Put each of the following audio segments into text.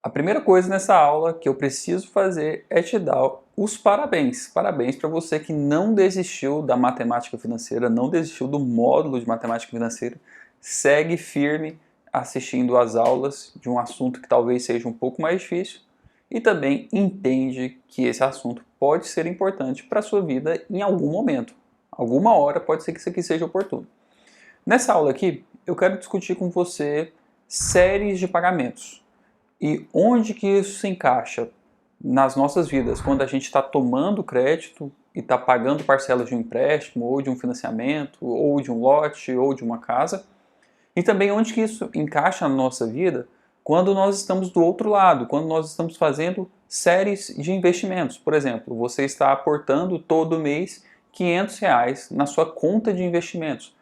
A primeira coisa nessa aula que eu preciso fazer é te dar os parabéns. Parabéns para você que não desistiu da matemática financeira, não desistiu do módulo de matemática financeira. Segue firme assistindo às aulas de um assunto que talvez seja um pouco mais difícil e também entende que esse assunto pode ser importante para a sua vida em algum momento. Alguma hora pode ser que isso aqui seja oportuno. Nessa aula aqui, eu quero discutir com você séries de pagamentos. E onde que isso se encaixa nas nossas vidas? Quando a gente está tomando crédito e está pagando parcelas de um empréstimo, ou de um financiamento, ou de um lote, ou de uma casa. E também onde que isso encaixa na nossa vida quando nós estamos do outro lado, quando nós estamos fazendo séries de investimentos. Por exemplo, você está aportando todo mês R$ 500 na sua conta de investimentos.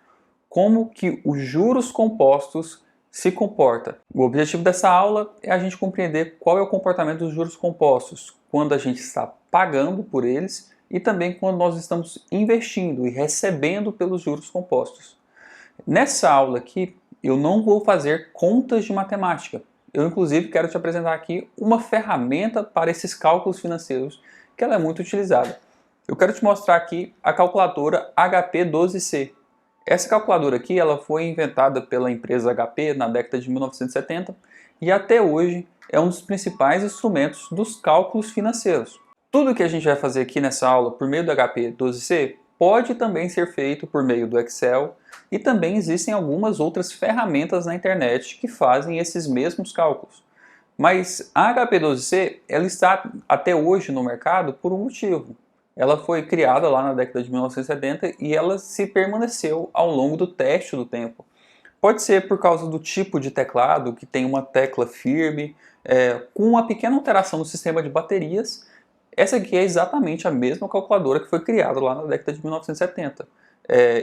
Como que os juros compostos se comporta. O objetivo dessa aula é a gente compreender qual é o comportamento dos juros compostos quando a gente está pagando por eles e também quando nós estamos investindo e recebendo pelos juros compostos. Nessa aula aqui, eu não vou fazer contas de matemática. Eu, inclusive, quero te apresentar aqui uma ferramenta para esses cálculos financeiros que ela é muito utilizada. Eu quero te mostrar aqui a calculadora HP12C. Essa calculadora aqui ela foi inventada pela empresa HP na década de 1970 e até hoje é um dos principais instrumentos dos cálculos financeiros. Tudo que a gente vai fazer aqui nessa aula por meio do HP12C pode também ser feito por meio do Excel e também existem algumas outras ferramentas na internet que fazem esses mesmos cálculos. Mas a HP12C ela está até hoje no mercado por um motivo. Ela foi criada lá na década de 1970 e ela se permaneceu ao longo do teste do tempo. Pode ser por causa do tipo de teclado, que tem uma tecla firme, com uma pequena alteração no sistema de baterias. Essa aqui é exatamente a mesma calculadora que foi criada lá na década de 1970.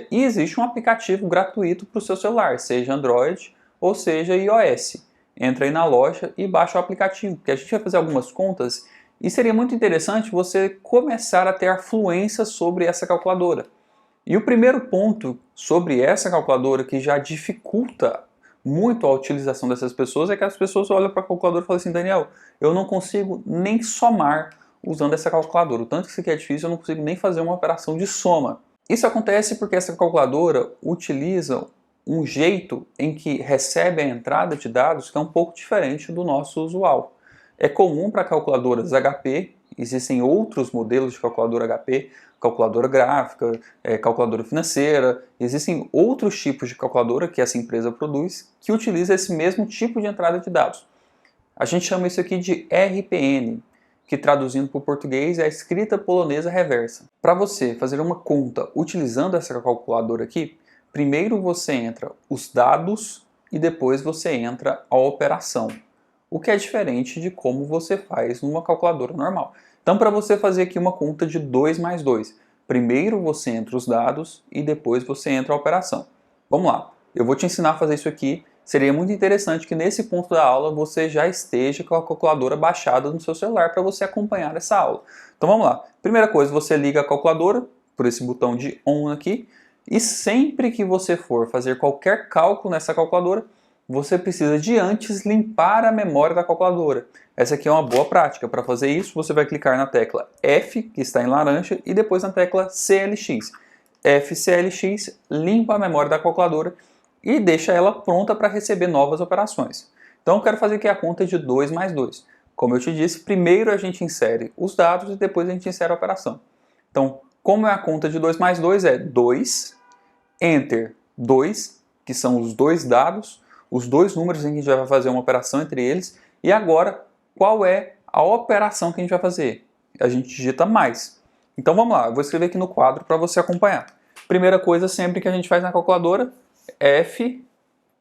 E existe um aplicativo gratuito para o seu celular, seja Android ou seja iOS. Entra aí na loja e baixa o aplicativo, porque a gente vai fazer algumas contas e seria muito interessante você começar a ter a fluência sobre essa calculadora. E o primeiro ponto sobre essa calculadora que já dificulta muito a utilização dessas pessoas é que as pessoas olham para a calculadora e falam assim: Daniel, eu não consigo nem somar usando essa calculadora. O tanto que isso aqui é difícil, eu não consigo nem fazer uma operação de soma. Isso acontece porque essa calculadora utiliza um jeito em que recebe a entrada de dados que é um pouco diferente do nosso usual. É comum para calculadoras HP, existem outros modelos de calculadora HP, calculadora gráfica, calculadora financeira, existem outros tipos de calculadora que essa empresa produz que utiliza esse mesmo tipo de entrada de dados. A gente chama isso aqui de RPN, que traduzindo para o português é a escrita polonesa reversa. Para você fazer uma conta utilizando essa calculadora aqui, primeiro você entra os dados e depois você entra a operação. O que é diferente de como você faz numa calculadora normal. Então, para você fazer aqui uma conta de 2 mais 2, primeiro você entra os dados e depois você entra a operação. Vamos lá, eu vou te ensinar a fazer isso aqui. Seria muito interessante que nesse ponto da aula você já esteja com a calculadora baixada no seu celular para você acompanhar essa aula. Então vamos lá. Primeira coisa, você liga a calculadora por esse botão de ON aqui e sempre que você for fazer qualquer cálculo nessa calculadora, você precisa de antes limpar a memória da calculadora. Essa aqui é uma boa prática. Para fazer isso, você vai clicar na tecla F, que está em laranja, e depois na tecla CLX. FCLX limpa a memória da calculadora e deixa ela pronta para receber novas operações. Então eu quero fazer aqui a conta de 2 mais 2. Como eu te disse, primeiro a gente insere os dados e depois a gente insere a operação. Então, como é a conta de 2 mais 2? É 2, Enter 2, que são os dois dados, os dois números em que a gente vai fazer uma operação entre eles. E agora, qual é a operação que a gente vai fazer? A gente digita mais. Então vamos lá, eu vou escrever aqui no quadro para você acompanhar. Primeira coisa sempre que a gente faz na calculadora, F,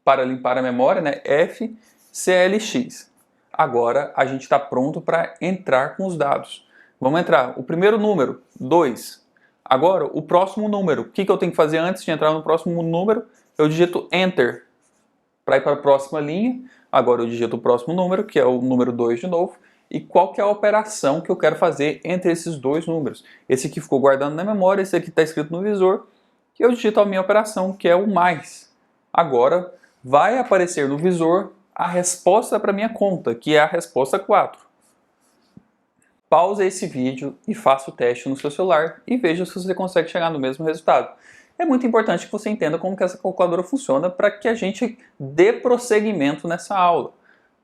para limpar a memória, né? F, CLX. Agora a gente está pronto para entrar com os dados. Vamos entrar. O primeiro número, 2. Agora, o próximo número. O que eu tenho que fazer antes de entrar no próximo número? Eu digito Enter para ir para a próxima linha. Agora eu digito o próximo número, que é o número 2 de novo. E qual que é a operação que eu quero fazer entre esses dois números? Esse aqui ficou guardado na memória, esse aqui está escrito no visor. E eu digito a minha operação, que é o mais. Agora vai aparecer no visor a resposta para minha conta, que é a resposta 4. Pausa esse vídeo e faça o teste no seu celular e veja se você consegue chegar no mesmo resultado. É muito importante que você entenda como que essa calculadora funciona para que a gente dê prosseguimento nessa aula.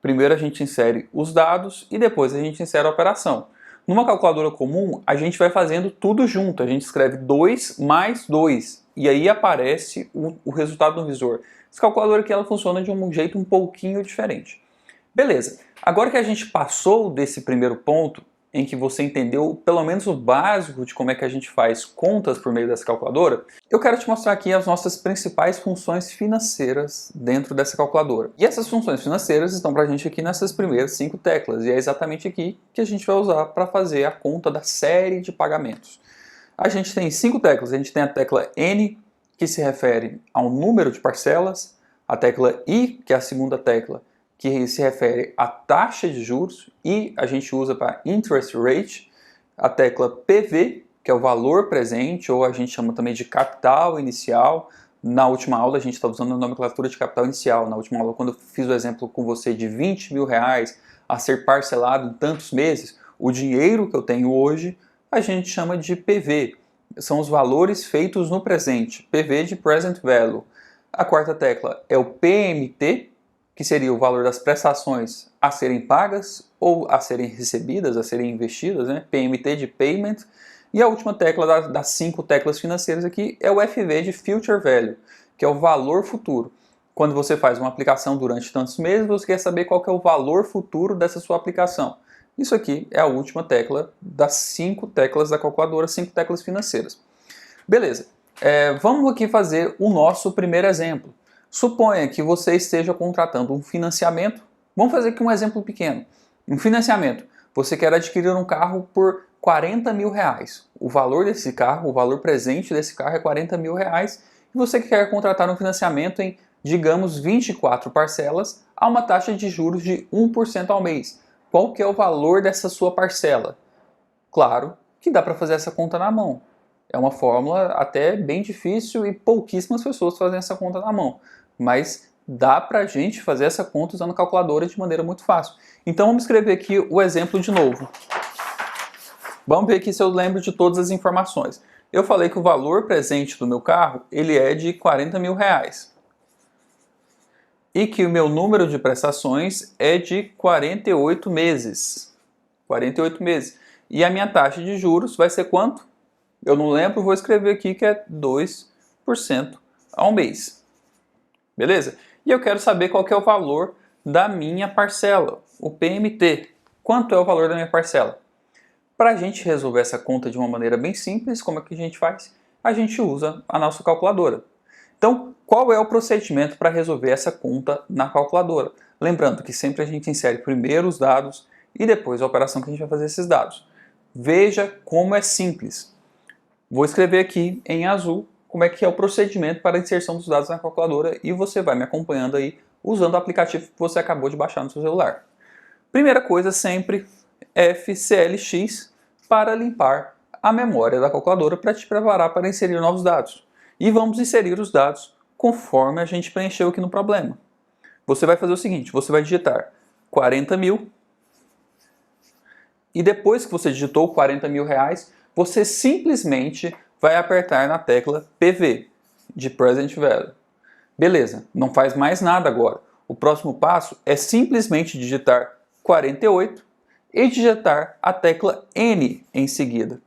Primeiro a gente insere os dados e depois a gente insere a operação. Numa calculadora comum, a gente vai fazendo tudo junto. A gente escreve 2 mais 2 e aí aparece o resultado no visor. Essa calculadora aqui ela funciona de um jeito um pouquinho diferente. Beleza, agora que a gente passou desse primeiro ponto, em que você entendeu pelo menos o básico de como é que a gente faz contas por meio dessa calculadora, eu quero te mostrar aqui as nossas principais funções financeiras dentro dessa calculadora. E essas funções financeiras estão para a gente aqui nessas primeiras 5 teclas, e é exatamente aqui que a gente vai usar para fazer a conta da série de pagamentos. A gente tem 5 teclas, a gente tem a tecla N, que se refere ao número de parcelas, a tecla I, que é a segunda tecla, que se refere à taxa de juros, e a gente usa para interest rate, a tecla PV, que é o valor presente, ou a gente chama também de capital inicial. Na última aula a gente está usando a nomenclatura de capital inicial. Na última aula, quando eu fiz o exemplo com você de 20 mil reais a ser parcelado em tantos meses, o dinheiro que eu tenho hoje a gente chama de PV. São os valores feitos no presente, PV de present value. A quarta tecla é o PMT, que seria o valor das prestações a serem pagas ou a serem recebidas, a serem investidas, né? PMT de payment. E a última tecla das 5 teclas financeiras aqui é o FV de future value, que é o valor futuro. Quando você faz uma aplicação durante tantos meses, você quer saber qual que é o valor futuro dessa sua aplicação. Isso aqui é a última tecla das 5 teclas da calculadora, 5 teclas financeiras. Beleza, vamos aqui fazer o nosso primeiro exemplo. Suponha que você esteja contratando um financiamento. Vamos fazer aqui um exemplo pequeno. Um financiamento. Você quer adquirir um carro por 40 mil reais. O valor desse carro, o valor presente desse carro é 40 mil reais. E você quer contratar um financiamento em, digamos, 24 parcelas a uma taxa de juros de 1% ao mês. Qual que é o valor dessa sua parcela? Claro que dá para fazer essa conta na mão. É uma fórmula até bem difícil e pouquíssimas pessoas fazem essa conta na mão. Mas dá para a gente fazer essa conta usando calculadora de maneira muito fácil. Então vamos escrever aqui o exemplo de novo. Vamos ver aqui se eu lembro de todas as informações. Eu falei que o valor presente do meu carro ele é de 40 mil reais. E que o meu número de prestações é de 48 meses. 48 meses. E a minha taxa de juros vai ser quanto? Eu não lembro, vou escrever aqui que é 2% ao mês. Beleza? E eu quero saber qual que é o valor da minha parcela, o PMT. Quanto é o valor da minha parcela? Para a gente resolver essa conta de uma maneira bem simples, como é que a gente faz? A gente usa a nossa calculadora. Então, qual é o procedimento para resolver essa conta na calculadora? Lembrando que sempre a gente insere primeiro os dados e depois a operação que a gente vai fazer esses dados. Veja como é simples. Vou escrever aqui em azul como é que é o procedimento para a inserção dos dados na calculadora e você vai me acompanhando aí usando o aplicativo que você acabou de baixar no seu celular. Primeira coisa sempre, FCLX para limpar a memória da calculadora para te preparar para inserir novos dados. E vamos inserir os dados conforme a gente preencheu aqui no problema. Você vai fazer o seguinte, você vai digitar 40 mil e depois que você digitou 40 mil reais, você simplesmente vai apertar na tecla PV, de Present Value. Beleza, não faz mais nada agora. O próximo passo é simplesmente digitar 48 e digitar a tecla N em seguida.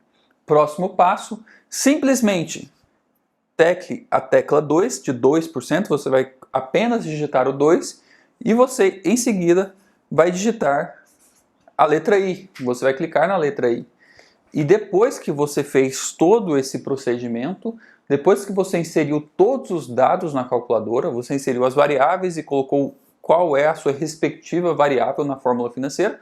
Próximo passo, simplesmente tecle a tecla 2, de 2%, você vai apenas digitar o 2 e você em seguida vai digitar a letra I. Você vai clicar na letra I. E depois que você fez todo esse procedimento, depois que você inseriu todos os dados na calculadora, você inseriu as variáveis e colocou qual é a sua respectiva variável na fórmula financeira,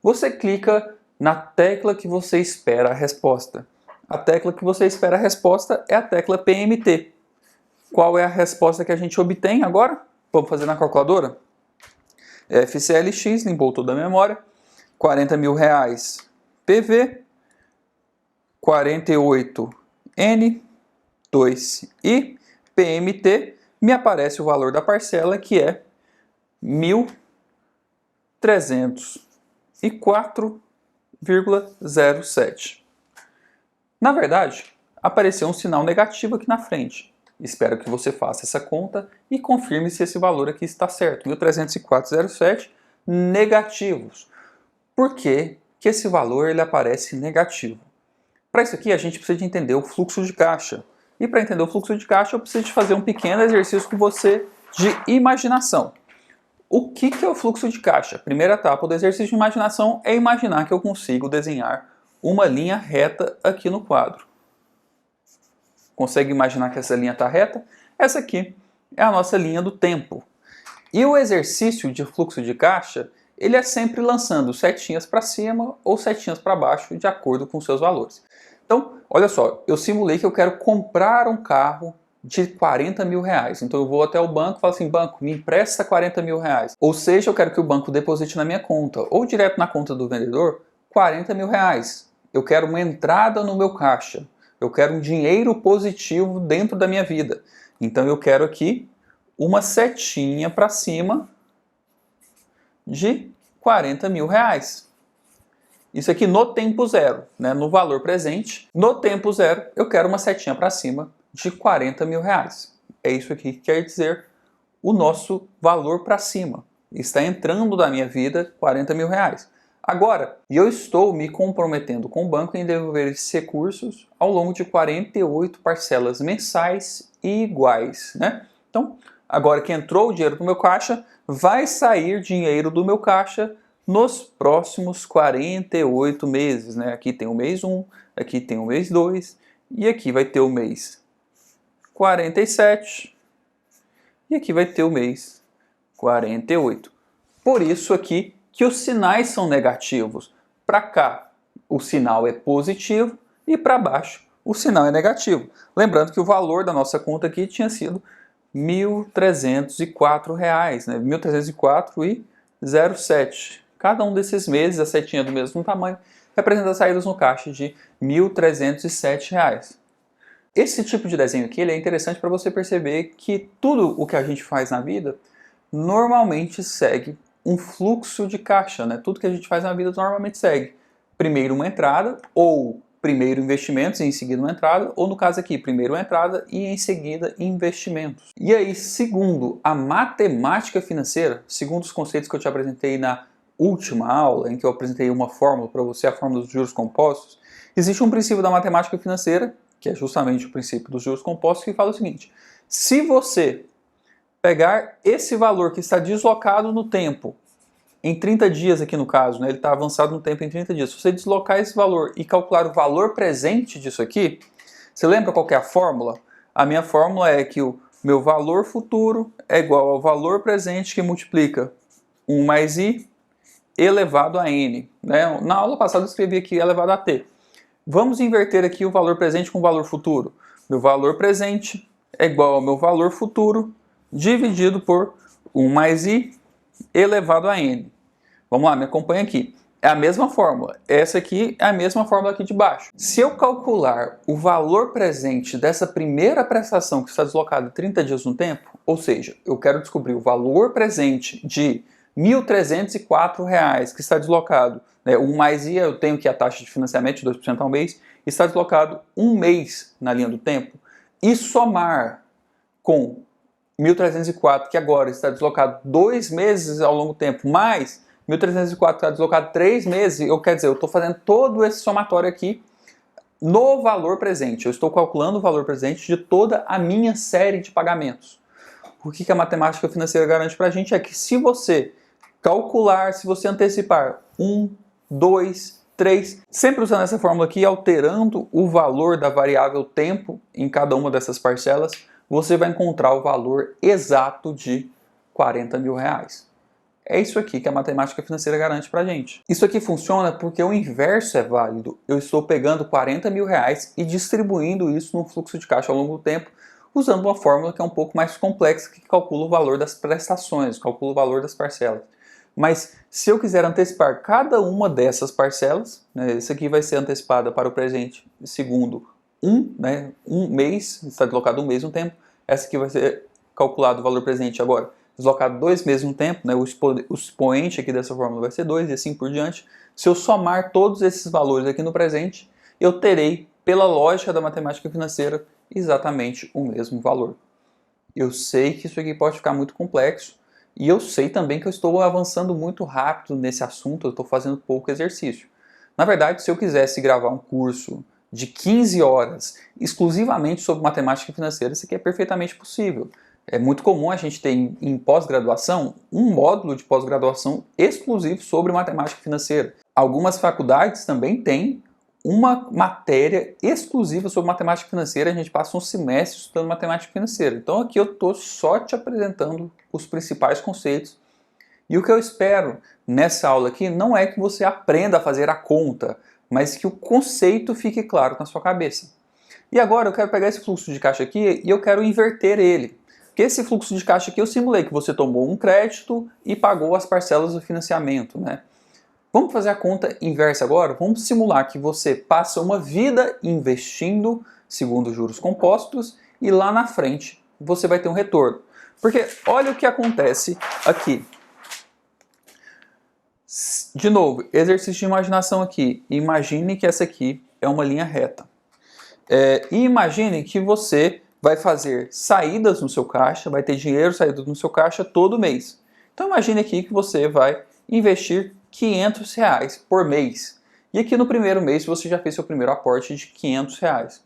você clica na tecla que você espera a resposta. A tecla que você espera a resposta é a tecla PMT. Qual é a resposta que a gente obtém agora? Vamos fazer na calculadora? FCLX, limpou toda a memória, 40 mil reais PV, 48N, 2 e PMT, me aparece o valor da parcela que é 1.304,07. Na verdade, apareceu um sinal negativo aqui na frente. Espero que você faça essa conta e confirme se esse valor aqui está certo. 1.304,07 negativos. Por que que esse valor ele aparece negativo? Para isso aqui a gente precisa de entender o fluxo de caixa. E para entender o fluxo de caixa eu preciso de fazer um pequeno exercício com você de imaginação. O que é o fluxo de caixa? A primeira etapa do exercício de imaginação é imaginar que eu consigo desenhar uma linha reta aqui no quadro. Consegue imaginar que essa linha está reta? Essa aqui é a nossa linha do tempo. E o exercício de fluxo de caixa, ele é sempre lançando setinhas para cima ou setinhas para baixo de acordo com seus valores. Então, olha só, eu simulei que eu quero comprar um carro de 40 mil reais. Então eu vou até o banco e falo assim, banco, me empresta 40 mil reais. Ou seja, eu quero que o banco deposite na minha conta, ou direto na conta do vendedor, 40 mil reais. Eu quero uma entrada no meu caixa. Eu quero um dinheiro positivo dentro da minha vida. Então eu quero aqui uma setinha para cima de 40 mil reais. Isso aqui no tempo zero, né? No valor presente. No tempo zero, eu quero uma setinha para cima de 40 mil reais. É isso aqui que quer dizer o nosso valor para cima. Está entrando da minha vida 40 mil reais. Agora, eu estou me comprometendo com o banco em devolver esses recursos ao longo de 48 parcelas mensais e iguais, né? Então, agora que entrou o dinheiro para o meu caixa, vai sair dinheiro do meu caixa nos próximos 48 meses, né? Aqui tem o mês 1, aqui tem o mês 2, e aqui vai ter o mês 47, e aqui vai ter o mês 48. Por isso aqui que os sinais são negativos. Para cá o sinal é positivo e para baixo o sinal é negativo. Lembrando que o valor da nossa conta aqui tinha sido R$ 1.304, né? 1.304,07. Cada um desses meses, a setinha do mesmo tamanho, representa saídas no caixa de R$ 1.307. Esse tipo de desenho aqui ele é interessante para você perceber que tudo o que a gente faz na vida normalmente segue um fluxo de caixa, né? Tudo que a gente faz na vida normalmente segue primeiro uma entrada, ou primeiro investimentos e em seguida uma entrada, ou no caso aqui, primeiro uma entrada e em seguida investimentos. E aí, segundo a matemática financeira, segundo os conceitos que eu te apresentei na última aula, em que eu apresentei uma fórmula para você, a fórmula dos juros compostos, existe um princípio da matemática financeira, que é justamente o princípio dos juros compostos, que fala o seguinte: se você pegar esse valor que está deslocado no tempo, em 30 dias aqui no caso, né, ele está avançado no tempo em 30 dias, se você deslocar esse valor e calcular o valor presente disso aqui, você lembra qual que é a fórmula? A minha fórmula é que o meu valor futuro é igual ao valor presente que multiplica 1 mais i elevado a n. Né? Na aula passada eu escrevi aqui elevado a t. Vamos inverter aqui o valor presente com o valor futuro. Meu valor presente é igual ao meu valor futuro dividido por 1 mais i elevado a n. Vamos lá, me acompanha aqui. É a mesma fórmula. Essa aqui é a mesma fórmula aqui de baixo. Se eu calcular o valor presente dessa primeira prestação que está deslocada 30 dias no tempo, ou seja, eu quero descobrir o valor presente de R$ 1.304 que está deslocado, né, 1 mais i, eu tenho que a taxa de financiamento de 2% ao mês, está deslocado um mês na linha do tempo, e somar com 1.304, que agora está deslocado 2 meses ao longo do tempo, mais 1.304 está deslocado 3 meses, quer dizer, eu estou fazendo todo esse somatório aqui no valor presente. Eu estou calculando o valor presente de toda a minha série de pagamentos. O que a matemática financeira garante para a gente é que se você calcular, se você antecipar 1, 2, 3, sempre usando essa fórmula aqui, alterando o valor da variável tempo em cada uma dessas parcelas, você vai encontrar o valor exato de 40 mil reais. É isso aqui que a matemática financeira garante pra gente. Isso aqui funciona porque o inverso é válido. Eu estou pegando 40 mil reais e distribuindo isso num fluxo de caixa ao longo do tempo, usando uma fórmula que é um pouco mais complexa, que calcula o valor das prestações, calcula o valor das parcelas. Mas se eu quiser antecipar cada uma dessas parcelas, né, esse aqui vai ser antecipada para o presente segundo um mês, está deslocado um mês no tempo. Essa aqui vai ser calculado o valor presente agora deslocado 2 meses no tempo, né? O expoente aqui dessa fórmula vai ser 2 e assim por diante. Se eu somar todos esses valores aqui no presente, eu terei, pela lógica da matemática financeira, exatamente o mesmo valor. Eu sei que isso aqui pode ficar muito complexo e eu sei também que eu estou avançando muito rápido nesse assunto, eu estou fazendo pouco exercício. Na verdade, se eu quisesse gravar um curso de 15 horas exclusivamente sobre matemática financeira, isso aqui é perfeitamente possível. É muito comum a gente ter em pós-graduação um módulo de pós-graduação exclusivo sobre matemática financeira. Algumas faculdades também têm uma matéria exclusiva sobre matemática financeira, a gente passa um semestre estudando matemática financeira. Então aqui eu estou só te apresentando os principais conceitos. E o que eu espero nessa aula aqui não é que você aprenda a fazer a conta, mas que o conceito fique claro na sua cabeça. E agora eu quero pegar esse fluxo de caixa aqui e eu quero inverter ele. Porque esse fluxo de caixa aqui eu simulei que você tomou um crédito e pagou as parcelas do financiamento, né? Vamos fazer a conta inversa agora? Vamos simular que você passa uma vida investindo segundo juros compostos e lá na frente você vai ter um retorno. Porque olha o que acontece aqui. De novo, exercício de imaginação aqui. Imagine que essa aqui é uma linha reta. E imagine que você vai fazer saídas no seu caixa, vai ter dinheiro saído no seu caixa todo mês. Então imagine aqui que você vai investir R$500 por mês. E aqui no primeiro mês você já fez seu primeiro aporte de R$500.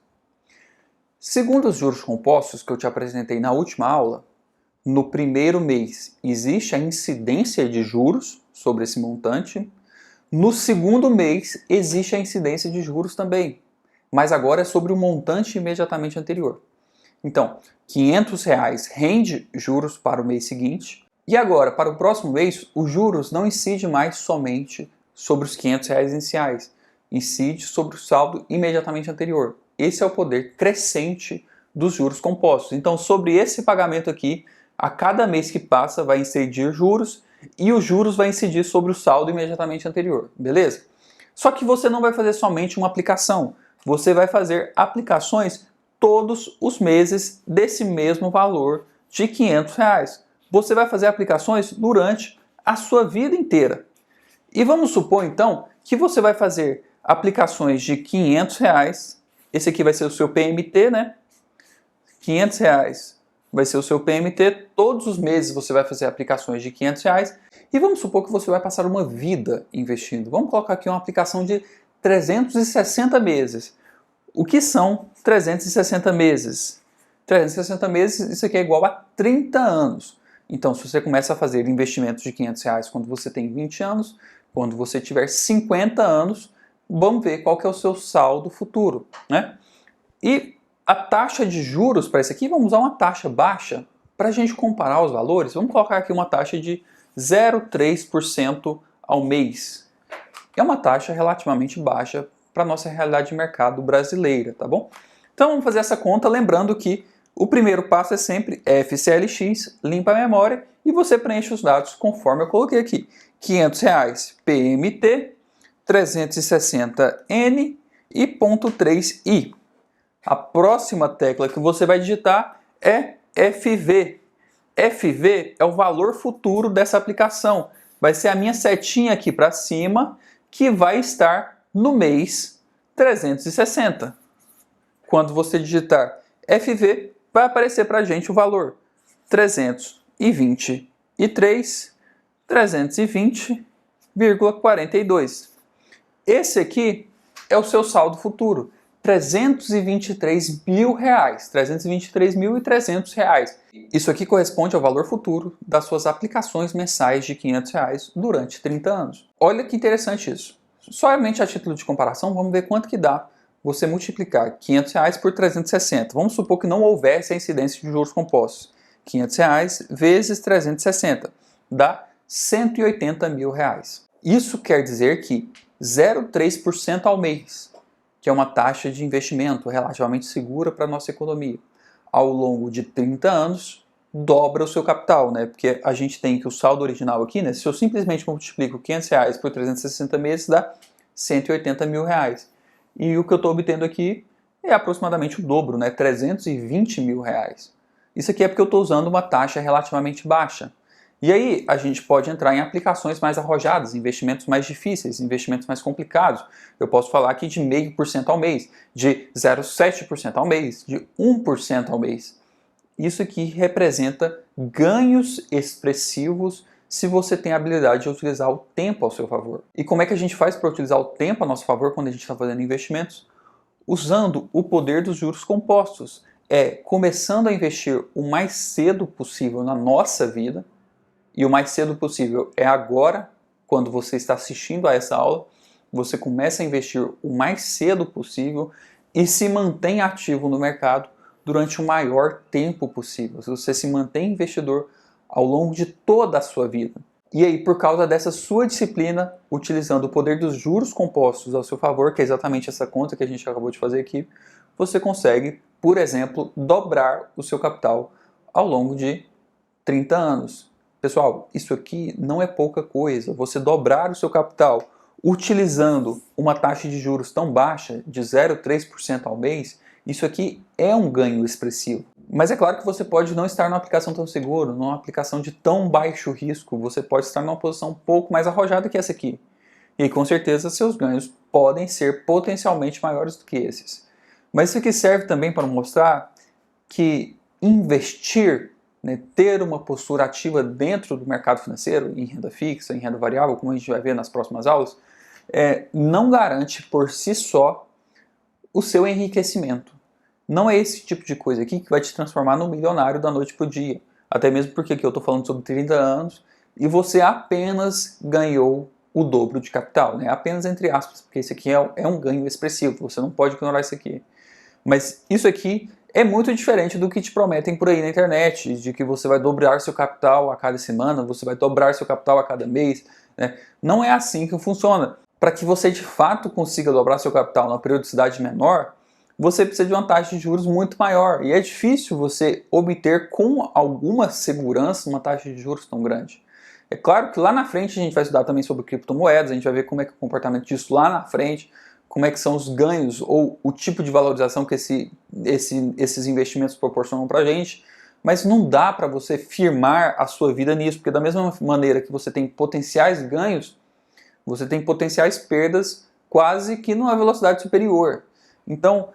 Segundo os juros compostos que eu te apresentei na última aula, no primeiro mês existe a incidência de juros sobre esse montante. No segundo mês existe a incidência de juros também, mas agora é sobre o montante imediatamente anterior. Então, R$500 rende juros para o mês seguinte. E agora, para o próximo mês, os juros não incidem mais somente sobre os R$500 iniciais, incide sobre o saldo imediatamente anterior. Esse é o poder crescente dos juros compostos. Então, sobre esse pagamento aqui, a cada mês que passa vai incidir juros e os juros vai incidir sobre o saldo imediatamente anterior, beleza? Só que você não vai fazer somente uma aplicação, você vai fazer aplicações todos os meses desse mesmo valor de R$500. Você vai fazer aplicações durante a sua vida inteira. E vamos supor, então, que você vai fazer aplicações de R$500. Esse aqui vai ser o seu PMT, né? R$500 vai ser o seu PMT. Todos os meses você vai fazer aplicações de R$500. E vamos supor que você vai passar uma vida investindo. Vamos colocar aqui uma aplicação de 360 meses. O que são 360 meses? 360 meses, isso aqui é igual a 30 anos. Então, se você começa a fazer investimentos de R$500 quando você tem 20 anos, quando você tiver 50 anos, vamos ver qual que é o seu saldo futuro, né? E a taxa de juros para isso aqui, vamos usar uma taxa baixa para a gente comparar os valores. Vamos colocar aqui uma taxa de 0,3% ao mês. É uma taxa relativamente baixa para a nossa realidade de mercado brasileira, tá bom? Então, vamos fazer essa conta lembrando que o primeiro passo é sempre FCLX, limpa a memória e você preenche os dados conforme eu coloquei aqui. R$500 PMT, 360N e .3I. A próxima tecla que você vai digitar é FV. FV é o valor futuro dessa aplicação. Vai ser a minha setinha aqui para cima que vai estar no mês 360. Quando você digitar FV, vai aparecer para a gente o valor 320,42. Esse aqui é o seu saldo futuro, R$323 mil, R$323.300. Isso aqui corresponde ao valor futuro das suas aplicações mensais de R$500 durante 30 anos. Olha que interessante isso. Somente a título de comparação, vamos ver quanto que dá você multiplicar R$500 por 360. Vamos supor que não houvesse a incidência de juros compostos. R$500 vezes 360 dá R$180 mil. Isso quer dizer que 0,3% ao mês, que é uma taxa de investimento relativamente segura para a nossa economia, ao longo de 30 anos, dobra o seu capital, né? Porque a gente tem que o saldo original aqui, né? Se eu simplesmente multiplico R$500 por 360 meses, dá R$180 mil. E o que eu estou obtendo aqui é aproximadamente o dobro, né? R$320 mil. Isso aqui é porque eu estou usando uma taxa relativamente baixa. E aí a gente pode entrar em aplicações mais arrojadas, investimentos mais difíceis, investimentos mais complicados. Eu posso falar aqui de 0,5% ao mês, de 0,7% ao mês, de 1% ao mês. Isso aqui representa ganhos expressivos se você tem a habilidade de utilizar o tempo ao seu favor. E como é que a gente faz para utilizar o tempo a nosso favor quando a gente está fazendo investimentos? Usando o poder dos juros compostos. Começando a investir o mais cedo possível na nossa vida, e o mais cedo possível é agora, quando você está assistindo a essa aula, você começa a investir o mais cedo possível e se mantém ativo no mercado durante o maior tempo possível. Você se mantém investidor ao longo de toda a sua vida. E aí, por causa dessa sua disciplina, utilizando o poder dos juros compostos ao seu favor, que é exatamente essa conta que a gente acabou de fazer aqui, você consegue, por exemplo, dobrar o seu capital ao longo de 30 anos. Pessoal, isso aqui não é pouca coisa. Você dobrar o seu capital utilizando uma taxa de juros tão baixa, de 0,3% ao mês, isso aqui é um ganho expressivo. Mas é claro que você pode não estar numa aplicação tão segura, numa aplicação de tão baixo risco, você pode estar numa posição um pouco mais arrojada que essa aqui. E com certeza seus ganhos podem ser potencialmente maiores do que esses. Mas isso aqui serve também para mostrar que investir, ter uma postura ativa dentro do mercado financeiro, em renda fixa, em renda variável, como a gente vai ver nas próximas aulas, não garante por si só o seu enriquecimento. Não é esse tipo de coisa aqui que vai te transformar num milionário da noite para o dia. Até mesmo porque aqui eu estou falando sobre 30 anos e você apenas ganhou o dobro de capital. Apenas entre aspas, porque esse aqui é um ganho expressivo, você não pode ignorar isso aqui. Mas isso aqui é muito diferente do que te prometem por aí na internet, de que você vai dobrar seu capital a cada semana, você vai dobrar seu capital a cada mês. Não é assim que funciona. Para que você de fato consiga dobrar seu capital numa periodicidade menor, você precisa de uma taxa de juros muito maior. E é difícil você obter com alguma segurança uma taxa de juros tão grande. É claro que lá na frente a gente vai estudar também sobre criptomoedas, a gente vai ver como é que é o comportamento disso lá na frente, como é que são os ganhos ou o tipo de valorização que esses investimentos proporcionam para a gente, mas não dá para você firmar a sua vida nisso, porque da mesma maneira que você tem potenciais ganhos, você tem potenciais perdas quase que numa velocidade superior. Então,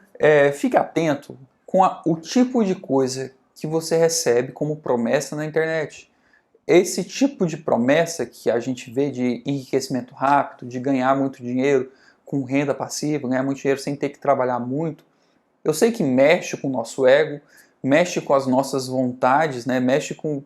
fique atento com o tipo de coisa que você recebe como promessa na internet. Esse tipo de promessa que a gente vê de enriquecimento rápido, de ganhar muito dinheiro com renda passiva, ganhar muito dinheiro sem ter que trabalhar muito, eu sei que mexe com o nosso ego, mexe com as nossas vontades, mexe com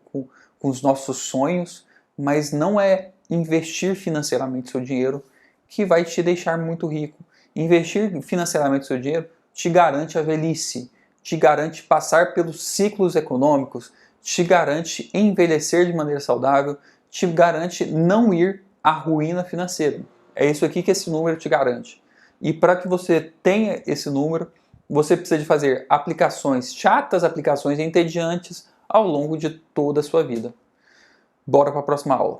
os nossos sonhos, mas não é investir financeiramente seu dinheiro que vai te deixar muito rico. Investir financeiramente seu dinheiro te garante a velhice, te garante passar pelos ciclos econômicos, te garante envelhecer de maneira saudável, te garante não ir à ruína financeira. É isso aqui que esse número te garante. E para que você tenha esse número, você precisa de fazer aplicações, chatas aplicações entediantes ao longo de toda a sua vida. Bora para a próxima aula.